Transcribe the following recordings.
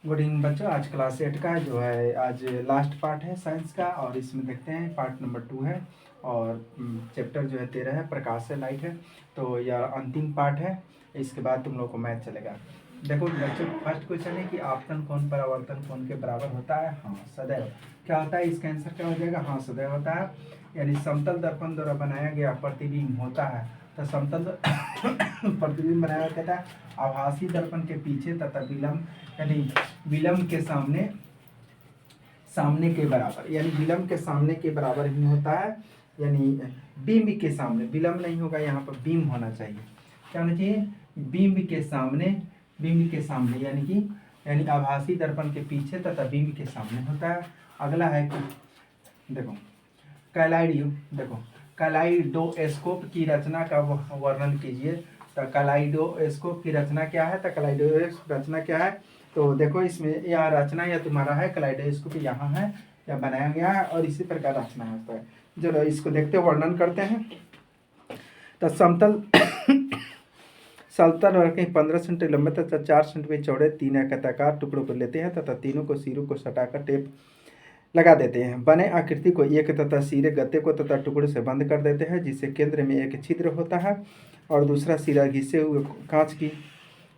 Good evening बच्चों। आज class 8 का जो है आज लास्ट पार्ट है साइंस का, और इसमें देखते हैं पार्ट नंबर 2 है और चैप्टर जो है 13 है, प्रकाश से लाइट है। तो यह अंतिम पार्ट है, इसके बाद तुम लोग को मैथ चलेगा। देखो बच्चों, फर्स्ट क्वेश्चन है कि आपतन कोण परावर्तन कोण के बराबर होता है। हाँ, सदैव। क्या होता है, इसका आंसर क्या हो जाएगा? हाँ, सदैव होता है। यानी समतल दर्पण द्वारा बनाया गया प्रतिबिंब होता है, तो समतल प्रतिबिंब बनाया कहता है आभासी दर्पण के पीछे तथा विलंब यानी विलंब के सामने के बराबर, यानी विलंब के सामने के बराबर ही होता है। यानी बिंब के सामने, विलंब नहीं होगा, यहाँ पर बिंब होना चाहिए। क्या होना चाहिए? बिंब के सामने यानी आभासी दर्पण के पीछे तथा बिंब के सामने होता है। अगला है कि देखो कलाइडोस्कोप की रचना का वर्णन कीजिए। तो कलाइडोस्कोप की रचना क्या है? तो कलाइडोस्कोप रचना क्या है? तो देखो इसमें यह रचना या तुम्हारा है कलाइडोस्कोप, यहाँ है या बनाया गया है, और इसी प्रकार रचना होता है। चलो इसको देखते वर्णन करते हैं। तो समतल वर्ग के 15 सेंटीमीटर लंबे तथा 4 सेंटीमीटर चौड़े 3 आयताकार टुकड़ों को लेते हैं तथा तीनों को सिरों को सटाकर टेप लगा देते हैं। बने आकृति को एक तथा सिरे गत्ते को तथा टुकड़े से बंद कर देते हैं, जिससे केंद्र में एक छिद्र होता है और दूसरा सिरा घिसे हुए कांच की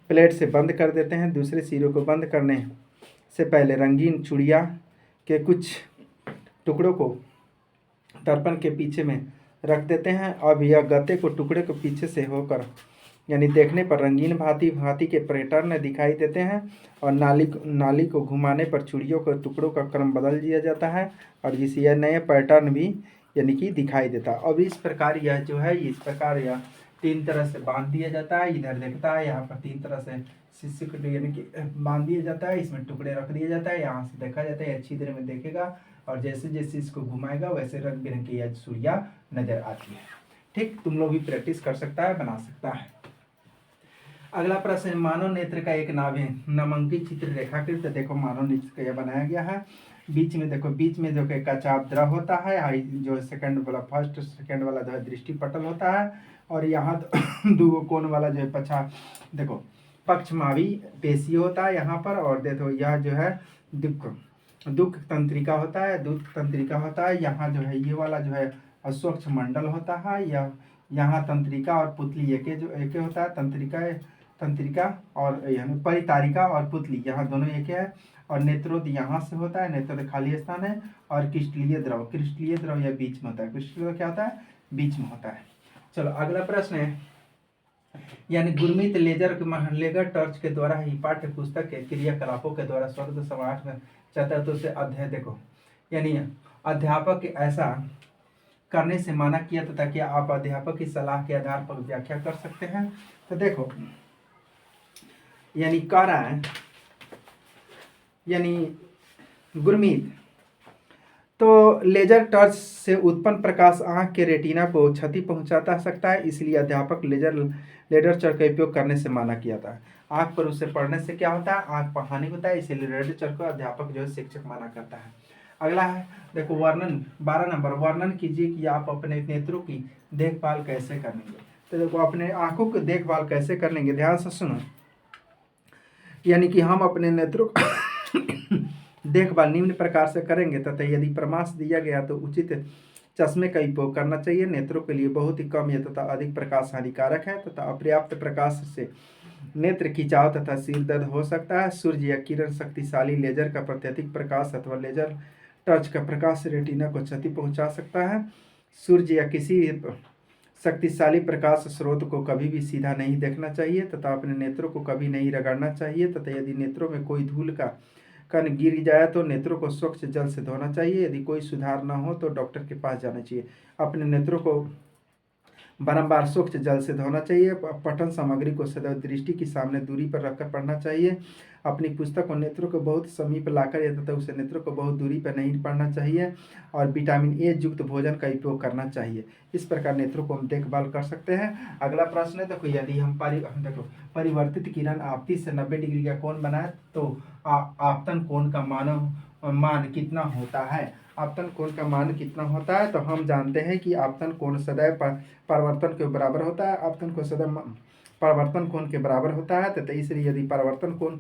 प्लेट से बंद कर देते हैं। दूसरे सिरे को बंद करने से पहले रंगीन चूड़िया के कुछ टुकड़ों को दर्पण के पीछे में रख देते हैं। अब यह गत्ते को टुकड़े को पीछे से होकर यानी देखने पर रंगीन भांति के पैटर्न दिखाई देते हैं, और नाली को घुमाने पर चूड़ियों के टुकड़ों का क्रम बदल दिया जाता है, और जिससे यह नए पैटर्न भी यानी कि दिखाई देता है। अब इस प्रकार यह जो है इस प्रकार यह 3 तरह से बांध दिया जाता है। इधर देखता है, यहाँ पर 3 तरह से शिष्य को यानी कि बांध दिया जाता है, इसमें टुकड़े रख दिया जाता है, यहाँ से देखा जाता है, अच्छी तरह में देखेगा, और जैसे जैसे इसको घुमाएगा वैसे रंग बिरंगी यह सूर्या नजर आती है। ठीक, तुम लोग भी प्रैक्टिस कर सकता है, बना सकता है। अगला प्रश्न है, मानव नेत्र का एक नामांकित चित्र रेखाकृत। देखो मानव नेत्र का यह बनाया गया है। बीच में देखो, बीच में जो का चाप द्रव होता है, जो सेकंड वाला फर्स्ट सेकंड वाला जो है दृष्टि पटल होता है, और यहाँ दो कोण वाला जो है देखो पक्षमावी पेशी होता है यहाँ पर, और देखो यह जो है दुख तंत्रिका होता है। यहाँ जो है ये वाला जो है अस्वच्छ मंडल होता है, यह यहाँ तंत्रिका और पुतली एक होता है। तंत्रिका और यानी परितारिका और पुतली यहाँ दोनों एक है, और नेत्रोद यहाँ से होता है, नेत्रोद खाली स्थान है, और क्रिस्टलीय द्रव यह बीच में होता है। क्रिस्टलीय क्या होता है? बीच में होता है। चलो अगला प्रश्न है, यानी गुरमीत लेजर टॉर्च के द्वारा ही पाठ्य पुस्तक के क्रियाकलापों के द्वारा स्वर्ग समाज में चतुर्थ से अध्ययन। देखो यानी अध्यापक ऐसा करने से माना किया तथा क्या आप अध्यापक की सलाह के आधार पर व्याख्या कर सकते हैं? तो देखो यानी कह रहा है, यानी गुरमीत तो लेजर टॉर्च से उत्पन्न प्रकाश आंख के रेटिना को क्षति पहुंचाता सकता है, इसलिए अध्यापक लेजर टॉर्च का उपयोग करने से माना किया था। आंख पर उससे पढ़ने से क्या होता है? आंख पर हानि होता है, इसलिए लेजर टॉर्च को अध्यापक जो है शिक्षक माना करता है। अगला है देखो वर्णन 12 नंबर, वर्णन कीजिए कि आप अपने नेत्रों की देखभाल कैसे करेंगे। तो देखो अपने आंखों की देखभाल कैसे कर लेंगे, ध्यान से सुनो। यानी कि हम अपने नेत्रों देखभाल निम्न प्रकार से करेंगे तथा यदि परामर्श दिया गया तो उचित चश्मे का उपयोग करना चाहिए। नेत्रों के लिए बहुत ही कम तथा अधिक प्रकाश हानिकारक है तथा अपर्याप्त प्रकाश से नेत्र खिंचाव तथा सिर दर्द हो सकता है। सूर्य या किरण शक्तिशाली लेजर का प्रत्यधिक प्रकाश अथवा लेजर टॉर्च का प्रकाश रेटिना को क्षति पहुंचा सकता है। सूर्य या किसी शक्तिशाली प्रकाश स्रोत को कभी भी सीधा नहीं देखना चाहिए तथा अपने नेत्रों को कभी नहीं रगड़ना चाहिए तथा यदि नेत्रों में कोई धूल का कण गिर जाए तो नेत्रों को स्वच्छ जल से धोना चाहिए। यदि कोई सुधार न हो तो डॉक्टर के पास जाना चाहिए। अपने नेत्रों को बारंबार स्वच्छ जल से धोना चाहिए। पठन सामग्री को सदैव दृष्टि की सामने दूरी पर रखकर पढ़ना चाहिए। अपनी पुस्तक को नेत्रों को बहुत समीप लाकर तथा उसे नेत्रों को बहुत दूरी पर नहीं पढ़ना चाहिए, और विटामिन ए युक्त भोजन का उपयोग करना चाहिए। इस प्रकार नेत्रों को हम देखभाल कर सकते हैं। अगला प्रश्न है, देखो यदि हम देखो परिवर्तित किरण आपतित से 90 डिग्री का कोण बनाए तो आपतन कोण का मान कितना होता है? आपतन कोण का मान कितना होता है? तो हम जानते हैं कि आपतन कोण सदैव परावर्तन के बराबर होता है। आपतन कोण सदैव परावर्तन कोण के बराबर होता है, तो इसलिए यदि परावर्तन कोण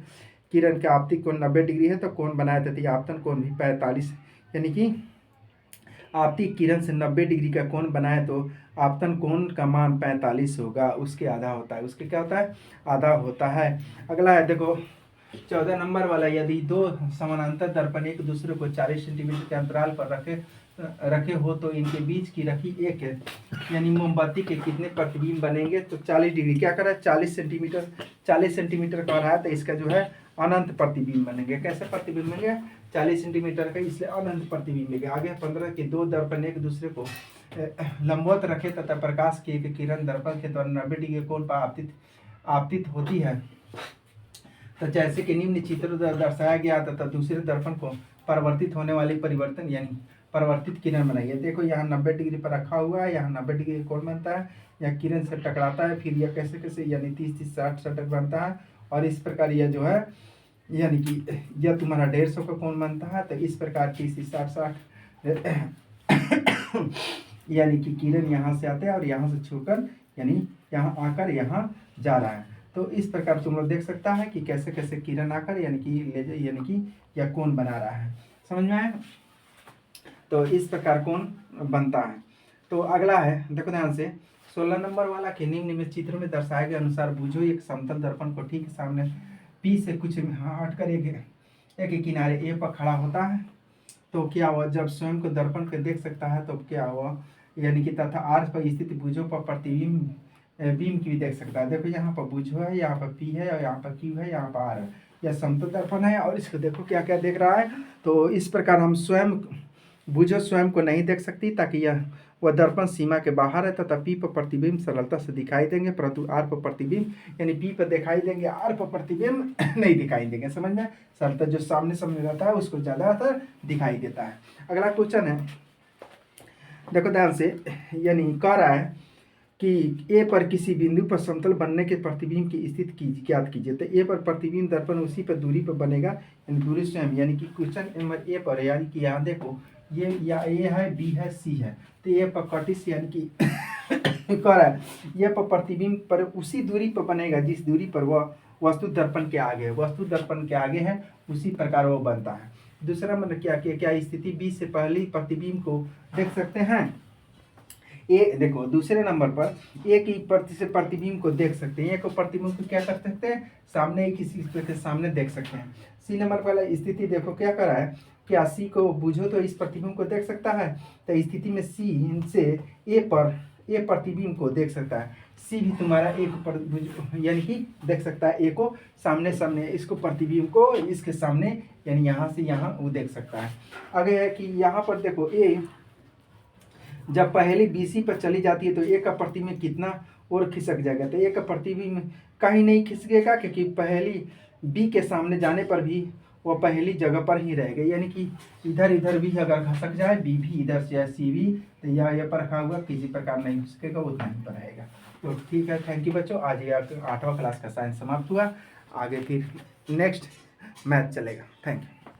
किरण के आपतित कोण 90 डिग्री है तो कोण बनाया तथा आपतन कोण भी 45, यानी कि आपतित किरण से 90 डिग्री का कोण बनाए तो आपतन कोण का मान 45 होगा, उसके आधा होता है, उसके क्या होता है, आधा होता है। अगला है देखो 14 नंबर वाला, यदि दो समानांतर दर्पण एक दूसरे को 40 सेंटीमीटर के अंतराल पर रखे हो तो इनके बीच की रखी एक है, यानी मोमबत्ती के कितने प्रतिबिंब बनेंगे, तो 40 डिग्री क्या करा 40 सेंटीमीटर का रहा है तो इसका जो है अनंत प्रतिबिंब बनेंगे। कैसे प्रतिबिंब बनेंगे, 40 सेंटीमीटर का, इसलिए अनंत प्रतिबिंब बनेंगे। आगे 15 के दो दर्पण एक दूसरे को लंबवत रखे तथा प्रकाश की एक किरण दर्पण के द्वारा 90 डिग्री कोण पर आपतित होती है तो जैसे कि निम्न चित्र दर्शाया गया तथा दूसरे दर्पण को परिवर्तित होने वाली परिवर्तन यानी परिवर्तित किरण बनाइए। देखो यहाँ 90 डिग्री पर रखा हुआ है, यहाँ 90 डिग्री कोण बनता है, यह किरण से टकराता है, फिर यह कैसे कैसे यानी 30 60 षटक बनता है, और इस प्रकार यह जो है यानी कि यह तुम्हारा 150 का कोण बनता है। तो इस प्रकार 30 60 यानी कि किरण यहाँ से आता है और यहाँ से छूकर यानी यहाँ आकर यहाँ जा रहा है। तो इस प्रकार तुम लोग देख सकता है कि कैसे कैसे किरण आकर यानी कि यह कोण बना रहा है, समझ में आया। तो इस प्रकार कोण बनता है। तो अगला है देखो ध्यान से 16 नंबर वाला कि निम्न में चित्र में दर्शाए गए अनुसार बूझो एक समतल दर्पण को ठीक सामने पी से कुछ हटकर एक किनारे ए पर खड़ा होता है तो क्या हुआ, जब स्वयं को दर्पण को देख सकता है तो क्या हुआ, यानी कि तथा आर पर स्थित भुजों पर प्रतिबिंब बीम की भी देख सकता है। देखो यहाँ पर भुजो है, यहाँ पर पी है और यहाँ पर क्यू है, यहाँ पर आर है, यह समतल दर्पण है और इसको देखो क्या क्या देख रहा है। तो इस प्रकार हम स्वयं भुजो स्वयं को नहीं देख सकती ताकि वह दर्पण सीमा के बाहर है तथा पी पर प्रतिबिंब सरलता से दिखाई देंगे, परंतु आर पर प्रतिबिंब यानी पी पर दिखाई देंगे, आर पर प्रतिबिंब नहीं दिखाई देंगे, समझ में। सरलता जो सामने सामने रहता है उसको ज़्यादातर दिखाई देता है। अगला क्वेश्चन है देखो ध्यान से, यानी कह रहा है कि ए पर किसी बिंदु पर समतल बनने के प्रतिबिंब की स्थिति ज्ञात कीजिए। तो ए पर प्रतिबिंब दर्पण उसी पर दूरी पर बनेगा, यानी दूरी स्वयं, यानी कि क्वेश्चन नंबर ए पर, यानी कि यहाँ देखो ये या ए है, बी है, सी है, तो ए पर कटिस यानी कि कह रहा है ये पर प्रतिबिंब पर उसी दूरी पर बनेगा जिस दूरी पर वह वस्तु दर्पण के आगे है, वस्तु दर्पण के आगे है उसी प्रकार वो बनता है। दूसरा मतलब क्या स्थिति बी से पहली प्रतिबिंब को देख सकते हैं। ए देखो दूसरे नंबर पर ए की से प्रतिबिंब को देख सकते हैं, ए को प्रतिबिंब को क्या कर सकते हैं, सामने किसी के सामने देख सकते हैं। सी नंबर वाला स्थिति देखो क्या कर रहा है, क्या सी को बूझो तो इस प्रतिबिंब को देख सकता है, तो स्थिति में सी इनसे ए प्रतिबिंब को देख सकता है, सी भी तुम्हारा एक पर यानी कि देख सकता है ए को सामने सामने, इसको प्रतिबिंब को इसके सामने यानी यहाँ से यहाँ वो देख सकता है। आगे है कि यहाँ पर देखो ए जब पहली बीसी पर चली जाती है तो ए का प्रतिबिंब कितना और खिसक जाएगा, तो ए का प्रतिबिंब कहीं नहीं खिसकेगा क्योंकि पहली बी के सामने जाने पर भी वह पहली जगह पर ही रहेगा, यानी कि इधर इधर भी अगर खसक जाए बी भी इधर से जाए सी भी, तो यह पर रखा हुआ किसी प्रकार नहीं खिसकेगा, उतना ही पर रहेगा। तो ठीक है, थैंक यू बच्चों, आज ये 8वां क्लास का साइंस समाप्त हुआ। आगे फिर नेक्स्ट मैथ चलेगा। Thank you.